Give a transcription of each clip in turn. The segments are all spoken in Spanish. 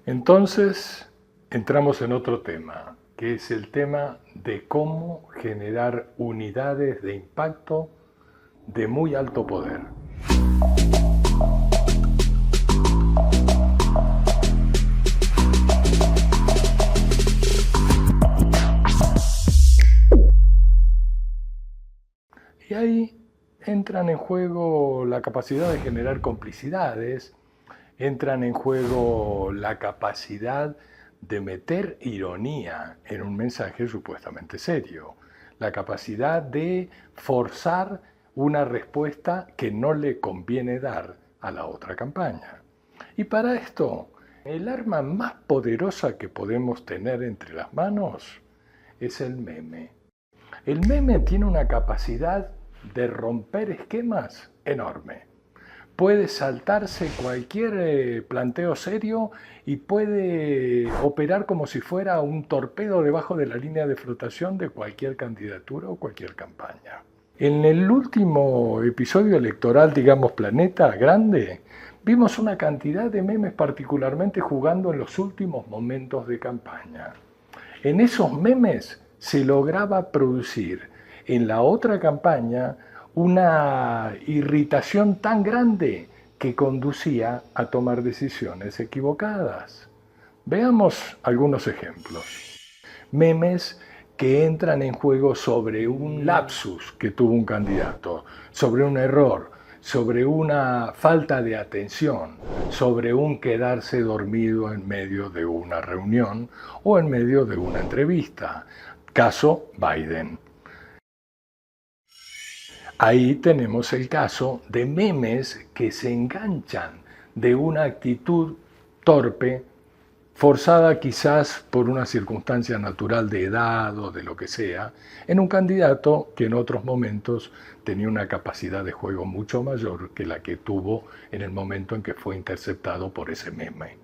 Entonces, entramos en otro tema, que es el tema de cómo generar unidades de impacto de muy alto poder. Y ahí entran en juego la capacidad de generar complicidades, entran en juego la capacidad de meter ironía en un mensaje supuestamente serio, la capacidad de forzar una respuesta que no le conviene dar a la otra campaña. Y para esto, el arma más poderosa que podemos tener entre las manos es el meme. El meme tiene una capacidad de romper esquemas enorme. Puede saltarse cualquier planteo serio y puede operar como si fuera un torpedo debajo de la línea de flotación de cualquier candidatura o cualquier campaña. En el último episodio electoral, digamos Planeta Grande, vimos una cantidad de memes particularmente jugando en los últimos momentos de campaña. En esos memes se lograba producir en la otra campaña una irritación tan grande que conducía a tomar decisiones equivocadas. Veamos algunos ejemplos. Memes que entran en juego sobre un lapsus que tuvo un candidato, sobre un error, sobre una falta de atención, sobre un quedarse dormido en medio de una reunión o en medio de una entrevista. Caso Biden. Ahí tenemos el caso de memes que se enganchan de una actitud torpe, forzada quizás por una circunstancia natural de edad o de lo que sea, en un candidato que en otros momentos tenía una capacidad de juego mucho mayor que la que tuvo en el momento en que fue interceptado por ese meme.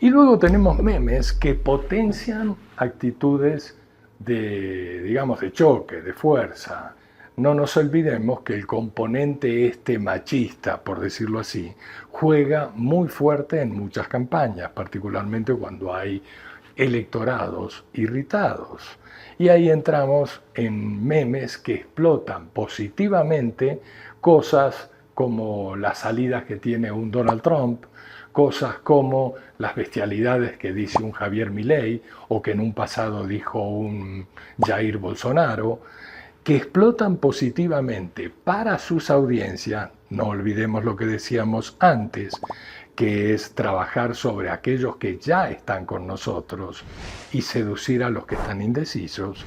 Y luego tenemos memes que potencian actitudes de, digamos, de choque, de fuerza. No nos olvidemos que el componente machista, por decirlo así, juega muy fuerte en muchas campañas, particularmente cuando hay electorados irritados. Y ahí entramos en memes que explotan positivamente cosas como las salidas que tiene un Donald Trump, cosas como las bestialidades que dice un Javier Milei o que en un pasado dijo un Jair Bolsonaro, que explotan positivamente para sus audiencias. No olvidemos lo que decíamos antes, que es trabajar sobre aquellos que ya están con nosotros y seducir a los que están indecisos.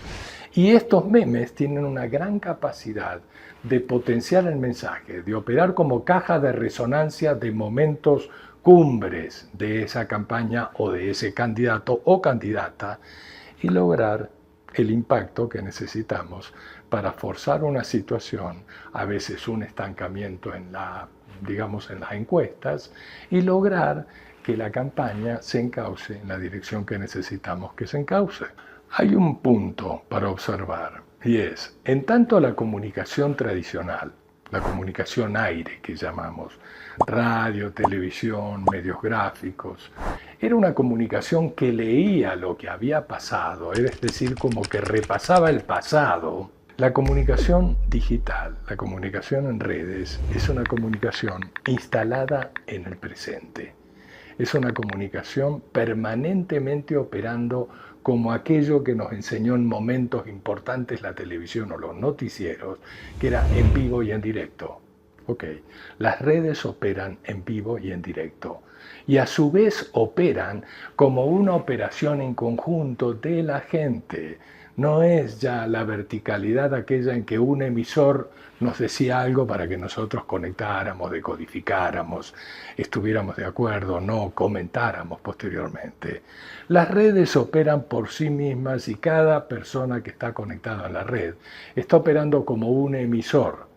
Y estos memes tienen una gran capacidad de potenciar el mensaje, de operar como caja de resonancia de momentos cumbres de esa campaña o de ese candidato o candidata y lograr el impacto que necesitamos para forzar una situación, a veces un estancamiento en las encuestas, y lograr que la campaña se encauce en la dirección que necesitamos que se encauce. Hay un punto para observar, y es, en tanto la comunicación tradicional, la comunicación aire que llamamos, radio, televisión, medios gráficos, era una comunicación que leía lo que había pasado, es decir, como que repasaba el pasado. La comunicación digital, la comunicación en redes, es una comunicación instalada en el presente. Es una comunicación permanentemente operando como aquello que nos enseñó en momentos importantes la televisión o los noticieros, que era en vivo y en directo. Las redes operan en vivo y en directo. Y a su vez operan como una operación en conjunto de la gente. No es ya la verticalidad aquella en que un emisor nos decía algo para que nosotros conectáramos, decodificáramos, estuviéramos de acuerdo, no comentáramos posteriormente. Las redes operan por sí mismas y cada persona que está conectada a la red está operando como un emisor.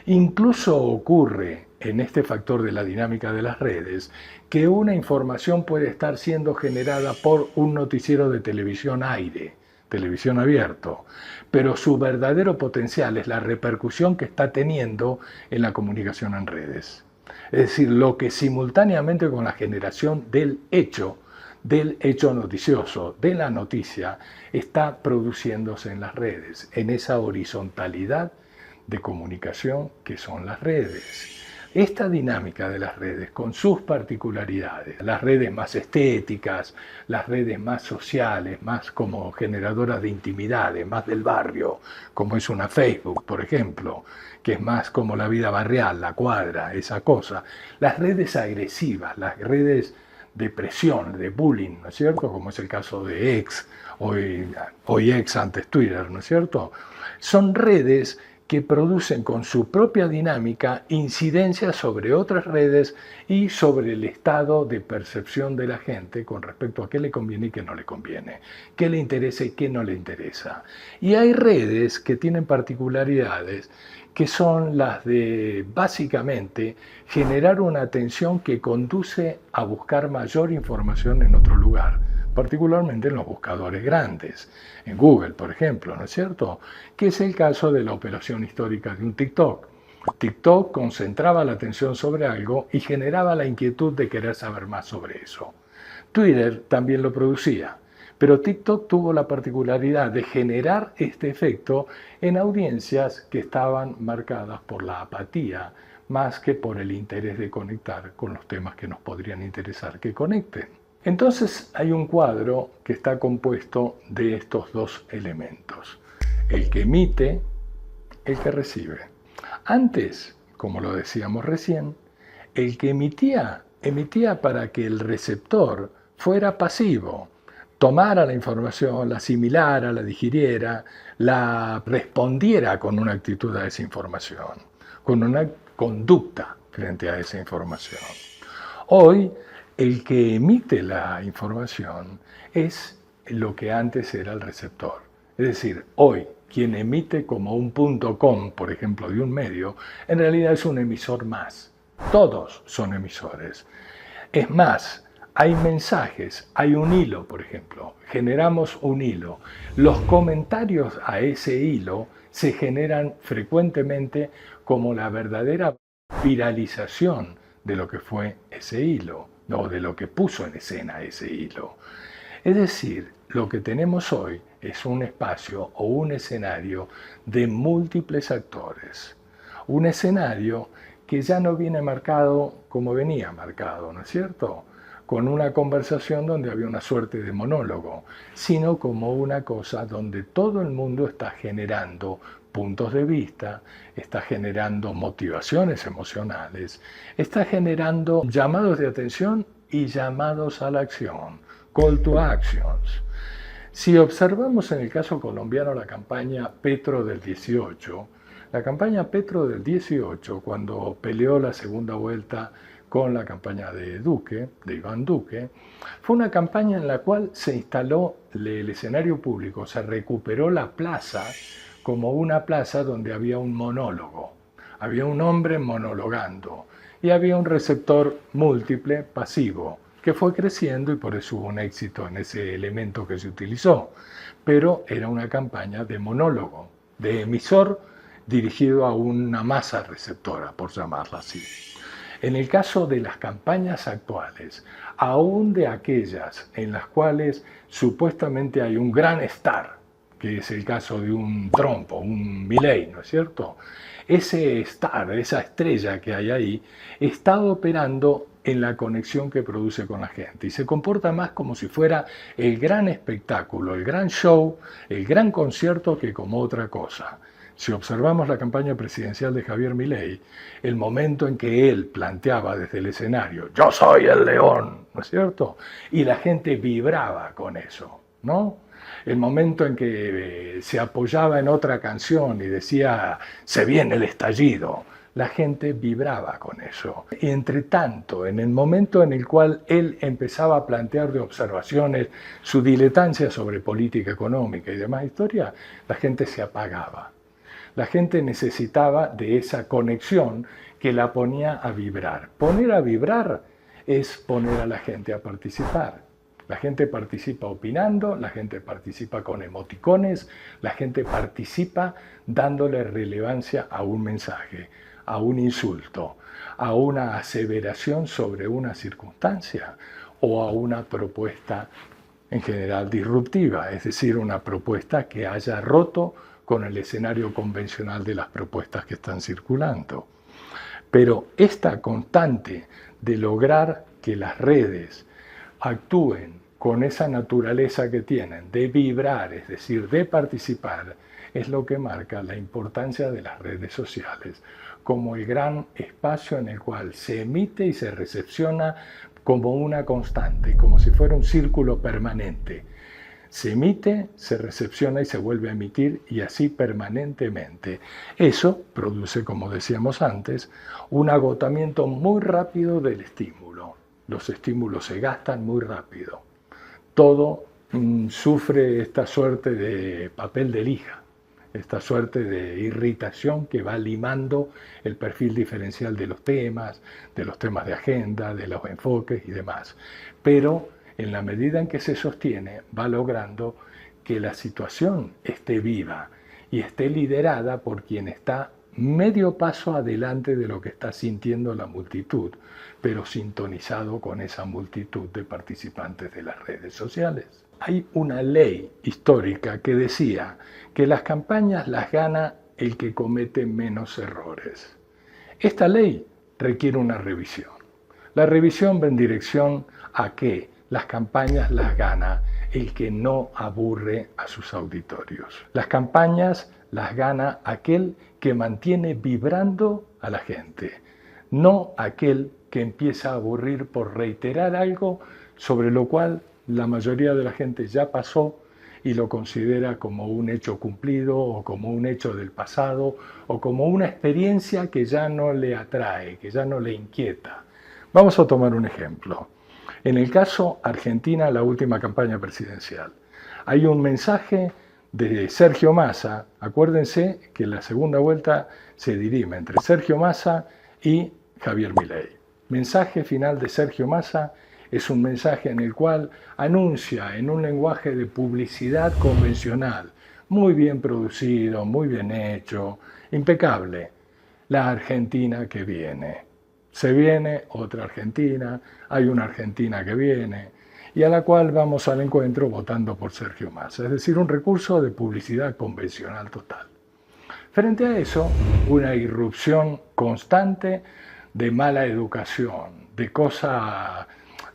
Incluso ocurre en este factor de la dinámica de las redes que una información puede estar siendo generada por un noticiero de televisión aire, televisión abierto, pero su verdadero potencial es la repercusión que está teniendo en la comunicación en redes. Es decir, lo que simultáneamente con la generación del hecho del hecho noticioso, de la noticia, está produciéndose en las redes, en esa horizontalidad de comunicación que son las redes. Esta dinámica de las redes, con sus particularidades, las redes más estéticas, las redes más sociales, más como generadoras de intimidades, más del barrio, como es una Facebook, por ejemplo, que es más como la vida barrial, la cuadra, esa cosa. Las redes agresivas, las redes de presión, de bullying, ¿no es cierto? Como es el caso de X, hoy X antes Twitter, ¿no es cierto? Son redes que producen con su propia dinámica incidencias sobre otras redes y sobre el estado de percepción de la gente con respecto a qué le conviene y qué no le conviene, qué le interesa y qué no le interesa. Y hay redes que tienen particularidades que son las de básicamente generar una atención que conduce a buscar mayor información en otro lugar, particularmente en los buscadores grandes, en Google, por ejemplo, ¿no es cierto? Que es el caso de la operación histórica de un TikTok. TikTok concentraba la atención sobre algo y generaba la inquietud de querer saber más sobre eso. Twitter también lo producía, pero TikTok tuvo la particularidad de generar este efecto en audiencias que estaban marcadas por la apatía, más que por el interés de conectar con los temas que nos podrían interesar que conecten. Entonces hay un cuadro que está compuesto de estos dos elementos, el que emite, el que recibe. Antes, como lo decíamos recién, el que emitía para que el receptor fuera pasivo, tomara la información, la asimilara, la digiriera, la respondiera con una actitud a esa información, con una conducta frente a esa información. Hoy, el que emite la información es lo que antes era el receptor. Es decir, hoy quien emite como un .com, por ejemplo, de un medio, en realidad es un emisor más. Todos son emisores. Es más, hay mensajes, hay un hilo, por ejemplo. Generamos un hilo. Los comentarios a ese hilo se generan frecuentemente como la verdadera viralización de lo que fue ese hilo, o de lo que puso en escena ese hilo. Es decir, lo que tenemos hoy es un espacio o un escenario de múltiples actores. Un escenario que ya no viene marcado como venía marcado, ¿no es cierto? Con una conversación donde había una suerte de monólogo, sino como una cosa donde todo el mundo está generando puntos de vista, está generando motivaciones emocionales, está generando llamados de atención y llamados a la acción, call to actions. Si observamos en el caso colombiano la campaña Petro del 18, la campaña Petro del 18, cuando peleó la segunda vuelta con la campaña de Duque, de Iván Duque, fue una campaña en la cual se instaló el escenario público, se recuperó la plaza como una plaza donde había un monólogo, había un hombre monologando y había un receptor múltiple pasivo que fue creciendo y por eso hubo un éxito en ese elemento que se utilizó. Pero era una campaña de monólogo, de emisor dirigido a una masa receptora, por llamarla así. En el caso de las campañas actuales, aún de aquellas en las cuales supuestamente hay un gran star, que es el caso de un Trump o un Milei, ¿no es cierto? Ese star, esa estrella que hay ahí, está operando en la conexión que produce con la gente y se comporta más como si fuera el gran espectáculo, el gran show, el gran concierto que como otra cosa. Si observamos la campaña presidencial de Javier Milei, el momento en que él planteaba desde el escenario, yo soy el león, ¿no es cierto? Y la gente vibraba con eso, ¿no? El momento en que se apoyaba en otra canción y decía, se viene el estallido, la gente vibraba con eso. Y entre tanto, en el momento en el cual él empezaba a plantear de observaciones su diletancia sobre política económica y demás historia, la gente se apagaba. La gente necesitaba de esa conexión que la ponía a vibrar. Poner a vibrar es poner a la gente a participar. La gente participa opinando, la gente participa con emoticones, la gente participa dándole relevancia a un mensaje, a un insulto, a una aseveración sobre una circunstancia o a una propuesta en general disruptiva, es decir, una propuesta que haya roto con el escenario convencional de las propuestas que están circulando. Pero esta constante de lograr que las redes actúen con esa naturaleza que tienen, de vibrar, es decir, de participar, es lo que marca la importancia de las redes sociales como el gran espacio en el cual se emite y se recepciona como una constante, como si fuera un círculo permanente. Se emite, se recepciona y se vuelve a emitir, y así permanentemente. Eso produce, como decíamos antes, un agotamiento muy rápido del estímulo. Los estímulos se gastan muy rápido. Todo sufre esta suerte de papel de lija, esta suerte de irritación que va limando el perfil diferencial de los temas de agenda, de los enfoques y demás. Pero en la medida en que se sostiene, va logrando que la situación esté viva y esté liderada por quien está medio paso adelante de lo que está sintiendo la multitud, pero sintonizado con esa multitud de participantes de las redes sociales. Hay una ley histórica que decía que las campañas las gana el que comete menos errores. Esta ley requiere una revisión. La revisión va en dirección a que las campañas las gana el que no aburre a sus auditorios. Las campañas las gana aquel que mantiene vibrando a la gente, no aquel que empieza a aburrir por reiterar algo sobre lo cual la mayoría de la gente ya pasó y lo considera como un hecho cumplido o como un hecho del pasado o como una experiencia que ya no le atrae, que ya no le inquieta. Vamos a tomar un ejemplo. En el caso Argentina, la última campaña presidencial, hay un mensaje de Sergio Massa. Acuérdense que la segunda vuelta se dirime entre Sergio Massa y Javier Milei. Mensaje final de Sergio Massa es un mensaje en el cual anuncia en un lenguaje de publicidad convencional, muy bien producido, muy bien hecho, impecable, la Argentina que viene. Se viene otra Argentina, hay una Argentina que viene, y a la cual vamos al encuentro votando por Sergio Massa, es decir, un recurso de publicidad convencional total. Frente a eso, una irrupción constante de mala educación, de cosa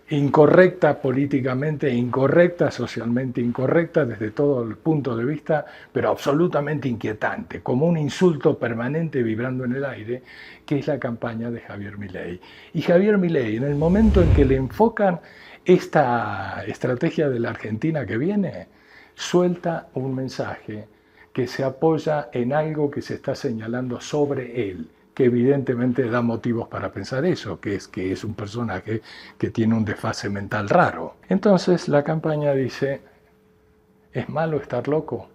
incorrecta políticamente, incorrecta socialmente, incorrecta desde todo el punto de vista, pero absolutamente inquietante, como un insulto permanente vibrando en el aire, que es la campaña de Javier Milei. Y Javier Milei, en el momento en que le enfocan esta estrategia de la Argentina que viene, suelta un mensaje que se apoya en algo que se está señalando sobre él, que evidentemente da motivos para pensar eso, que es un personaje que tiene un desfase mental raro. Entonces la campaña dice, ¿es malo estar loco?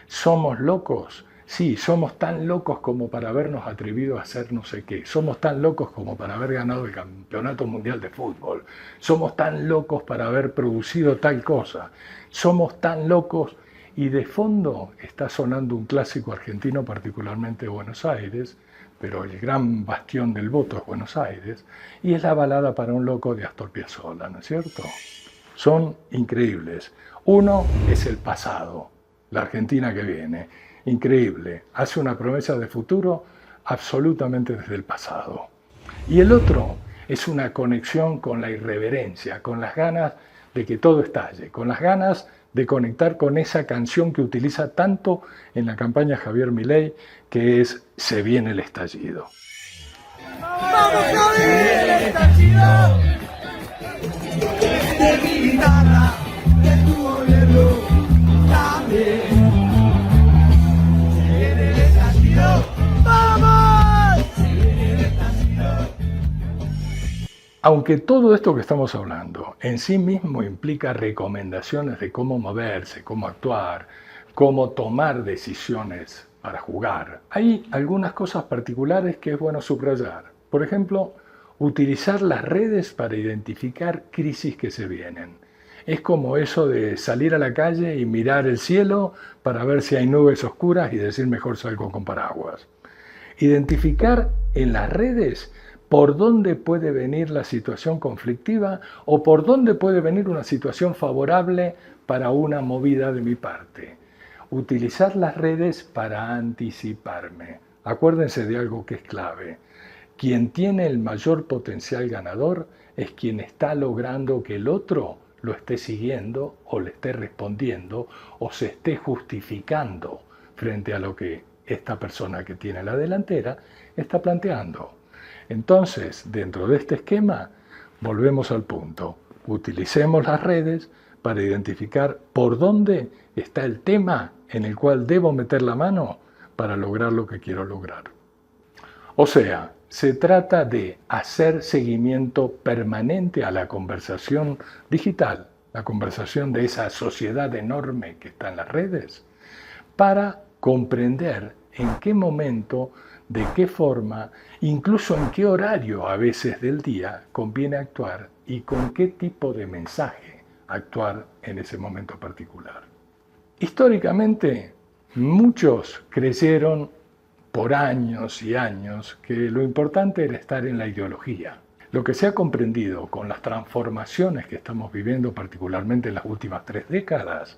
¿Somos locos? Sí, somos tan locos como para habernos atrevido a hacer no sé qué. Somos tan locos como para haber ganado el Campeonato Mundial de Fútbol. Somos tan locos para haber producido tal cosa. Somos tan locos. Y de fondo está sonando un clásico argentino, particularmente de Buenos Aires, pero el gran bastión del voto es Buenos Aires, y es la balada para un loco de Astor Piazzolla, ¿no es cierto? Son increíbles. Uno es el pasado, la Argentina que viene, increíble, hace una promesa de futuro absolutamente desde el pasado. Y el otro es una conexión con la irreverencia, con las ganas de que todo estalle, con las ganas de conectar con esa canción que utiliza tanto en la campaña Javier Milei, que es Se viene el estallido. ¡Vamos a ver el estallido! De mi guitarra, de tu gobierno, también. Se viene el estallido, ¡vamos! Se viene el estallido. Aunque todo esto que estamos hablando en sí mismo implica recomendaciones de cómo moverse, cómo actuar, cómo tomar decisiones para jugar, hay algunas cosas particulares que es bueno subrayar. Por ejemplo, utilizar las redes para identificar crisis que se vienen. Es como eso de salir a la calle y mirar el cielo para ver si hay nubes oscuras y decir mejor salgo con paraguas. Identificar en las redes por dónde puede venir la situación conflictiva o por dónde puede venir una situación favorable para una movida de mi parte. Utilizar las redes para anticiparme. Acuérdense de algo que es clave. Quien tiene el mayor potencial ganador es quien está logrando que el otro lo esté siguiendo o le esté respondiendo o se esté justificando frente a lo que esta persona que tiene la delantera está planteando. Entonces, dentro de este esquema, volvemos al punto. Utilicemos las redes para identificar por dónde está el tema en el cual debo meter la mano para lograr lo que quiero lograr. O sea, se trata de hacer seguimiento permanente a la conversación digital, la conversación de esa sociedad enorme que está en las redes, para comprender en qué momento, de qué forma, incluso en qué horario a veces del día conviene actuar y con qué tipo de mensaje actuar en ese momento particular. Históricamente, muchos creyeron por años y años que lo importante era estar en la ideología. Lo que se ha comprendido con las transformaciones que estamos viviendo, particularmente en las últimas 3 décadas,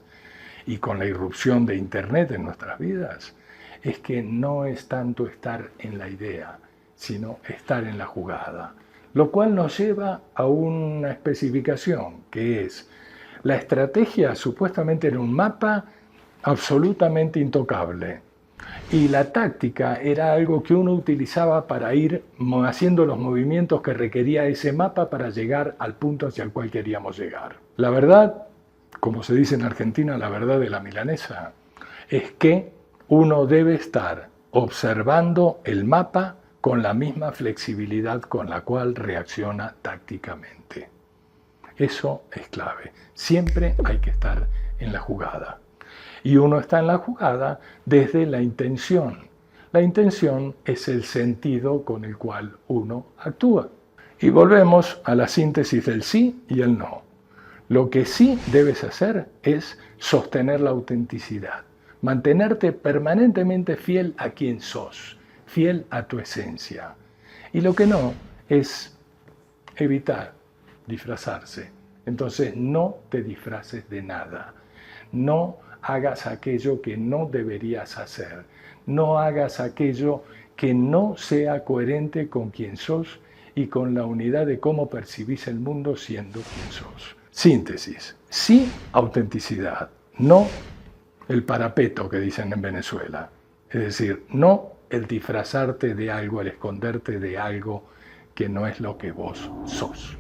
y con la irrupción de Internet en nuestras vidas, es que no es tanto estar en la idea, sino estar en la jugada. Lo cual nos lleva a una especificación, que es la estrategia supuestamente en un mapa absolutamente intocable. Y la táctica era algo que uno utilizaba para ir haciendo los movimientos que requería ese mapa para llegar al punto hacia el cual queríamos llegar. La verdad, como se dice en Argentina, la verdad de la milanesa, es que uno debe estar observando el mapa con la misma flexibilidad con la cual reacciona tácticamente. Eso es clave. Siempre hay que estar en la jugada. Y uno está en la jugada desde la intención. La intención es el sentido con el cual uno actúa. Y volvemos a la síntesis del sí y el no. Lo que sí debes hacer es sostener la autenticidad. Mantenerte permanentemente fiel a quien sos, fiel a tu esencia. Y lo que no es evitar disfrazarse. Entonces no te disfraces de nada. No hagas aquello que no deberías hacer. No hagas aquello que no sea coherente con quien sos y con la unidad de cómo percibís el mundo siendo quien sos. Síntesis. Sí, autenticidad. No el parapeto que dicen en Venezuela. Es decir, no el disfrazarte de algo, el esconderte de algo que no es lo que vos sos.